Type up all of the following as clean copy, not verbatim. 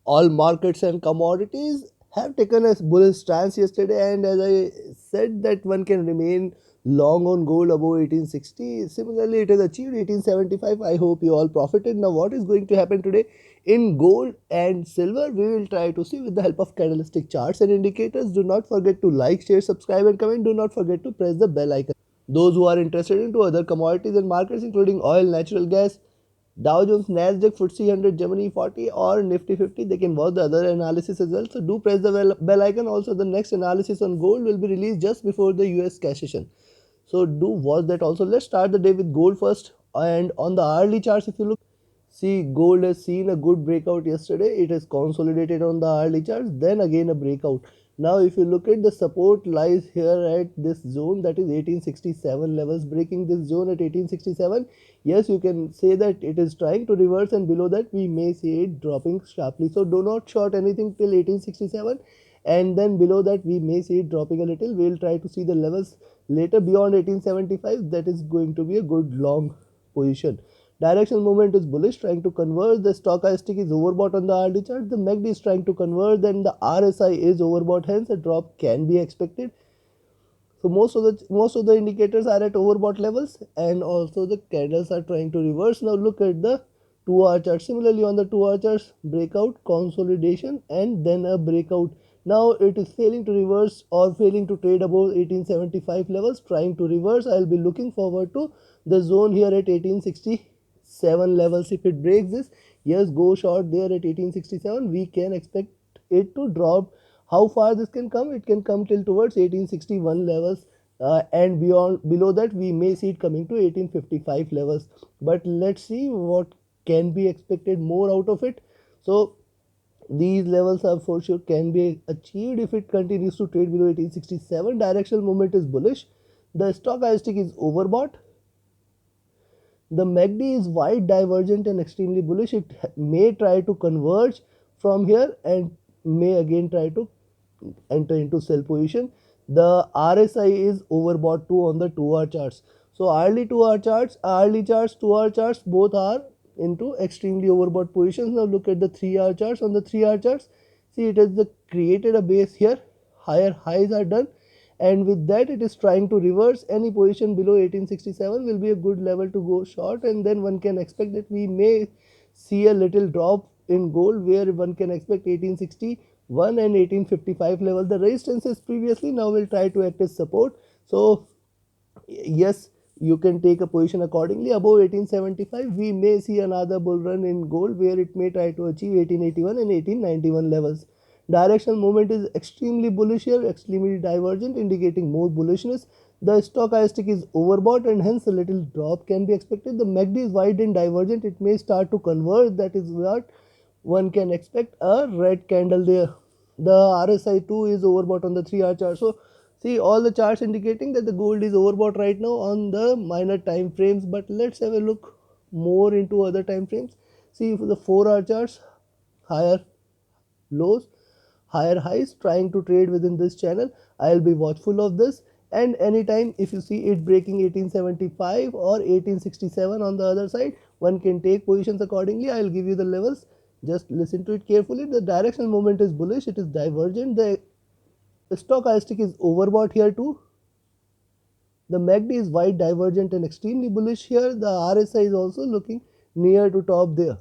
all markets and commodities have taken a bullish stance yesterday, and as I said that one can remain long on gold above 1860. Similarly, it has achieved 1875. I hope you all profited. Now what is going to happen today in gold and silver, we will try to see with the help of candlestick charts and indicators. Do not forget to like, share, subscribe and comment. Do not forget to press the bell icon. Those who are interested into other commodities and markets including oil, natural gas, Dow Jones, Nasdaq, FTSE 100, Germany 40 or Nifty 50, they can watch the other analysis as well. So do press the bell icon. Also, the next analysis on gold will be released just before the US cash session. So do watch that also. Let's start the day with gold first. And on the hourly charts, if you look, see, gold has seen a good breakout yesterday. It has consolidated on the hourly charts, then again a breakout. Now if you look at the support lies here at this zone, that is 1867 levels. Breaking this zone at 1867, yes, you can say that it is trying to reverse, and below that we may see it dropping sharply. So do not short anything till 1867, and then below that we may see it dropping a little. We will try to see the levels later beyond 1875. That is going to be a good long position. Directional movement is bullish, trying to converge. The stochastic is overbought on the RD chart. The MACD is trying to converge, and the RSI is overbought. Hence, a drop can be expected. So most of the indicators are at overbought levels, and also the candles are trying to reverse. Now look at the 2-hour chart. Similarly, on the 2-hour charts, breakout, consolidation, and then a breakout. Now it is failing to reverse or failing to trade above 1875 levels, trying to reverse. I will be looking forward to the zone here at 1867 levels. If it breaks this, yes, go short there at 1867. We can expect it to drop. How far this can come? It can come till towards 1861 levels, and below that we may see it coming to 1855 levels. But let's see what can be expected more out of it. So these levels are for sure can be achieved if it continues to trade below 1867. Directional movement is bullish. The stochastic is overbought. The MACD is wide divergent and extremely bullish. It may try to converge from here and may again try to enter into sell position. The RSI is overbought too on the 2-hour charts. So hourly 2-hour charts, 2-hour charts, both are into extremely overbought positions. Now look at the 3-hour charts. On the 3-hour charts, see, it has created a base here. Higher highs are done, and with that it is trying to reverse. Any position below 1867 will be a good level to go short, and then one can expect that we may see a little drop in gold, where one can expect 1861 and 1855 level. The resistances previously now will try to act as support. So yes, you can take a position accordingly. Above 1875 we may see another bull run in gold, where it may try to achieve 1881 and 1891 levels. Directional movement is extremely bullish here, extremely divergent, indicating more bullishness. The stochastic is overbought, and hence a little drop can be expected. The MACD is wide and divergent. It may start to converge. That is what one can expect, a red candle there. The RSI too is overbought on the 3-hour chart. So see, all the charts indicating that the gold is overbought right now on the minor time frames. But let's have a look more into other time frames. See, for the 4-hour charts, higher lows, higher highs, trying to trade within this channel. I'll be watchful of this, and anytime if you see it breaking 1875 or 1867 on the other side, one can take positions accordingly. I'll give you the levels. Just listen to it carefully. The directional movement is bullish. It is divergent. The stochastic is overbought here too. The MACD is wide divergent and extremely bullish here. The RSI is also looking near to top there.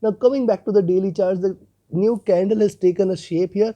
Now coming back to the daily charts, the new candle has taken a shape here.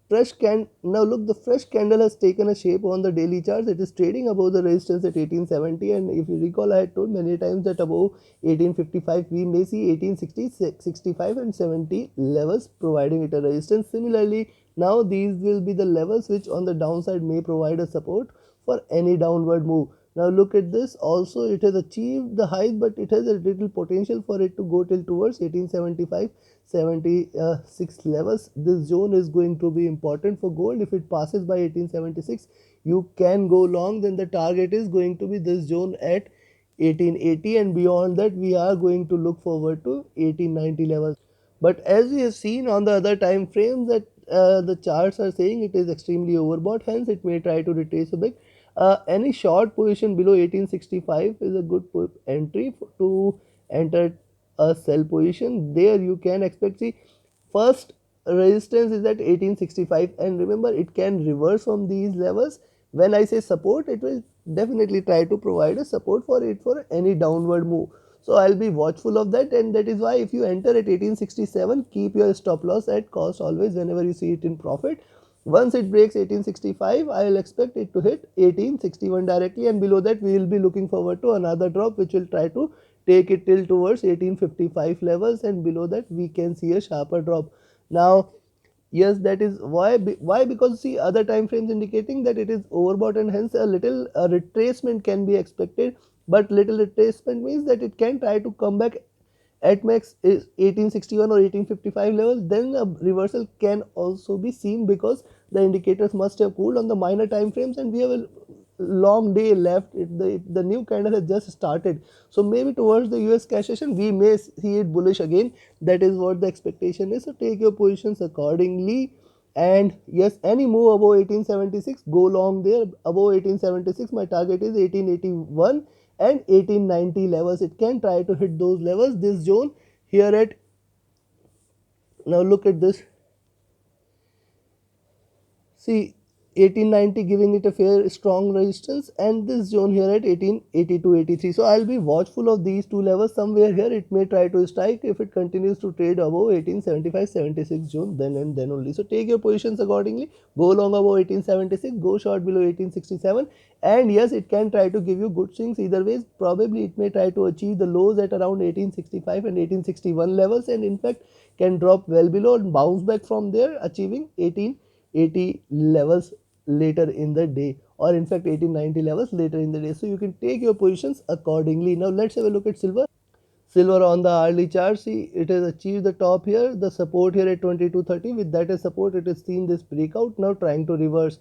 Now look, the fresh candle has taken a shape on the daily charts. It is trading above the resistance at 1870, and if you recall, I had told many times that above 1855 we may see 1860, 65 and 70 levels providing it a resistance. Similarly, now these will be the levels which on the downside may provide a support for any downward move. Now look at this. Also, it has achieved the highs, but it has a little potential for it to go till towards 1875, 76 levels. This zone is going to be important for gold. If it passes by 1876, you can go long. Then the target is going to be this zone at 1880, and beyond that we are going to look forward to 1890 levels. But as we have seen on the other time frames, that the charts are saying it is extremely overbought, hence it may try to retrace a bit. Any short position below 1865 is a good entry to enter a sell position. There you can expect, see, first resistance is at 1865, and remember it can reverse from these levels. When I say support, it will definitely try to provide a support for it for any downward move. So I'll be watchful of that, and that is why if you enter at 1867, keep your stop loss at cost always whenever you see it in profit. Once it breaks 1865, I will expect it to hit 1861 directly, and below that we will be looking forward to another drop which will try to take it till towards 1855 levels, and below that we can see a sharper drop. Now yes, that is why, because see, other time frames indicating that it is overbought, and hence a little retracement can be expected. But little retracement means that it can try to come back at max is 1861 or 1855 levels. Then a reversal can also be seen, because the indicators must have cooled on the minor time frames, and we have a long day left. The new candle has just started, so maybe towards the US cash session we may see it bullish again. That is what the expectation is, so take your positions accordingly. And yes, any move above 1876, go long there. Above 1876 my target is 1881 and 1890 levels. It can try to hit those levels, this zone here at, now look at this, see, 1890 giving it a fair strong resistance, and this zone here at 1882-83. So I'll be watchful of these two levels. Somewhere here it may try to strike if it continues to trade above 1875-76 zone, then and then only. So take your positions accordingly. Go long above 1876, go short below 1867, and yes, it can try to give you good swings either ways. Probably it may try to achieve the lows at around 1865 and 1861 levels, and in fact can drop well below and bounce back from there, achieving 1880 levels later in the day, or in fact 1890 levels later in the day. So you can take your positions accordingly. Now let's have a look at silver. Silver on the hourly chart, see, it has achieved the top here, the support here at 2230. With that as support, it has seen this breakout, now trying to reverse.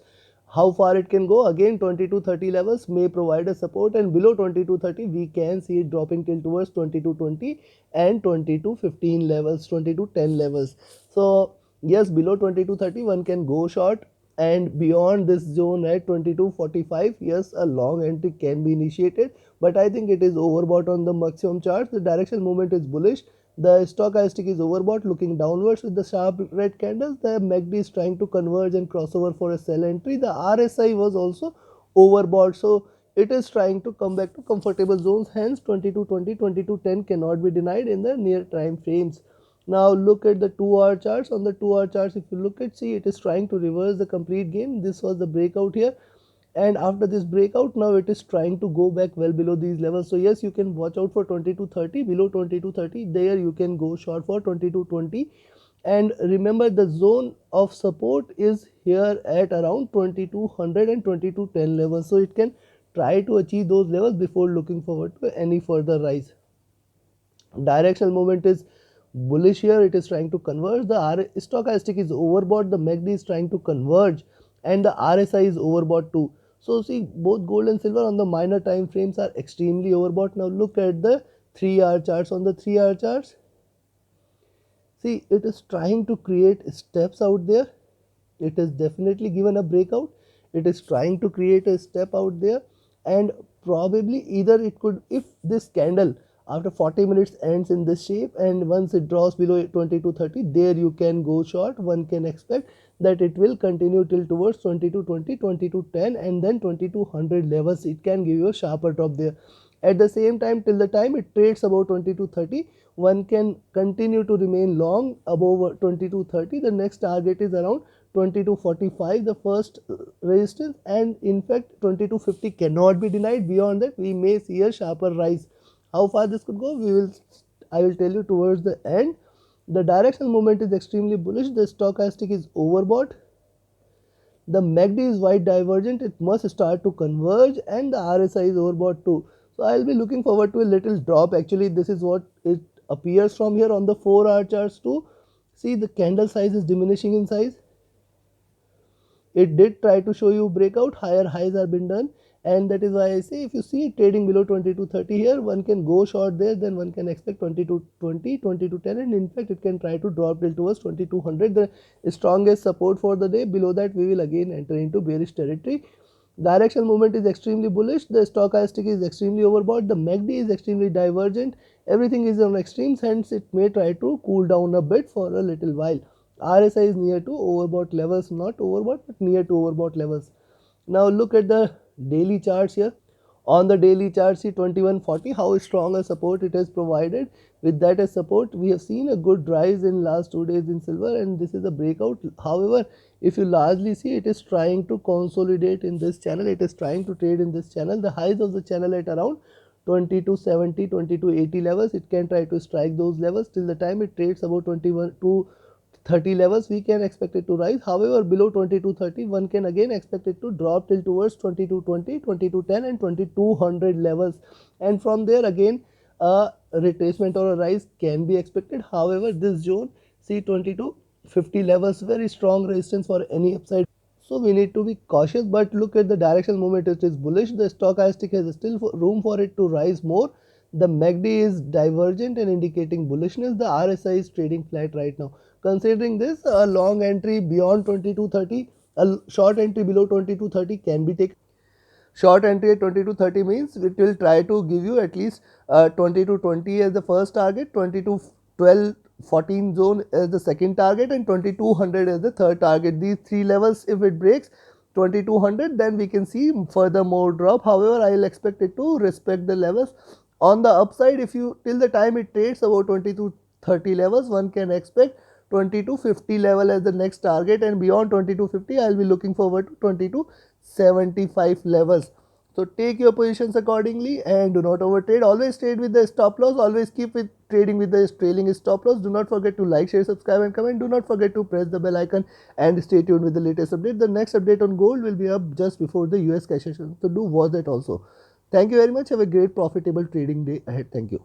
How far it can go? Again 2230 levels may provide a support, and below 2230 we can see it dropping till towards 2220 and 2215 levels, 2210 levels. So yes, below 2230 one can go short, and beyond this zone at 2245, yes, a long entry can be initiated, but I think it is overbought on the maximum charts. The directional movement is bullish. The stochastic is overbought, looking downwards with the sharp red candles. The MACD is trying to converge and cross over for a sell entry. The RSI was also overbought, so it is trying to come back to comfortable zones. Hence 2220, 2210 cannot be denied in the near time frames. Now look at the 2-hour charts. On the 2-hour charts, if you look at, see, it is trying to reverse the complete gain. This was the breakout here, and after this breakout, now it is trying to go back well below these levels. So yes, you can watch out for 2230. Below 2230, there you can go short for 2220. And remember, the zone of support is here at around 2200 and 2210 levels, so it can try to achieve those levels before looking forward to any further rise. Directional movement is bullish here. It is trying to converge. The stochastic is overbought, the MACD is trying to converge, and the RSI is overbought too. So see, both gold and silver on the minor time frames are extremely overbought. Now look at the 3-hour charts. On the 3-hour charts, see, it is trying to create steps out there. It has definitely given a breakout. It is trying to create a step out there, and probably either it could, if this candle after 40 minutes ends in this shape, and once it draws below 2230, there you can go short. One can expect that it will continue till towards 2220, 2210, and then 2200 levels. It can give you a sharper drop there. At the same time, till the time it trades above 2230, one can continue to remain long above 2230. The next target is around 2245, the first resistance, and in fact 2250 cannot be denied. Beyond that, we may see a sharper rise. How far this could go, I will tell you towards the end. The directional movement is extremely bullish. The stochastic is overbought. The MACD is wide divergent. It must start to converge, and the RSI is overbought too. So I'll be looking forward to a little drop. Actually, this is what it appears from here on the 4-hour charts too. See, the candle size is diminishing in size. It did try to show you breakout. Higher highs are been done, and that is why I say, if you see it trading below 2230 here, one can go short there. Then one can expect 2220, 2210, and in fact it can try to drop till towards 2200, the strongest support for the day. Below that, we will again enter into bearish territory. Directional movement is extremely bullish. The stochastic is extremely overbought. The MACD is extremely divergent. Everything is on extremes, hence it may try to cool down a bit for a little while. RSI is near to overbought levels, not overbought but near to overbought levels. Now look at the daily charts here. On the daily chart, see 2140, how strong a support it has provided. With that as support, we have seen a good rise in last 2 days in silver, and this is a breakout. However, if you largely see, it is trying to consolidate in this channel. It is trying to trade in this channel. The highs of the channel at around 2270, 2280 levels. It can try to strike those levels. Till the time it trades about 21 to 30 levels, we can expect it to rise. However, below 2230, one can again expect it to drop till towards 2220, 2210 and 2200 levels, and from there again a retracement or a rise can be expected. However, this zone, see 2250 levels, very strong resistance for any upside. So we need to be cautious, but look at the directional movement, it is bullish. The stochastic has still room for it to rise more. The MACD is divergent and indicating bullishness. The RSI is trading flat right now. Considering this, a long entry beyond 2230, a short entry below 2230 can be taken. Short entry at 2230 means it will try to give you at least 2220 as the first target, 2212 14 zone as the second target, and 2200 as the third target. These three levels, if it breaks 2200, then we can see further more drop. However, I will expect it to respect the levels. On the upside, if you till the time it trades about 2230 levels, one can expect 2250 level as the next target, and beyond 2250 I will be looking forward to 2275 levels. So take your positions accordingly and do not overtrade. Always trade with the stop loss. Always keep with trading with the trailing stop loss. Do not forget to like, share, subscribe and comment. Do not forget to press the bell icon and stay tuned with the latest update. The next update on gold will be up just before the US cash session, so do watch that also. Thank you very much. Have a great profitable trading day ahead. Thank you.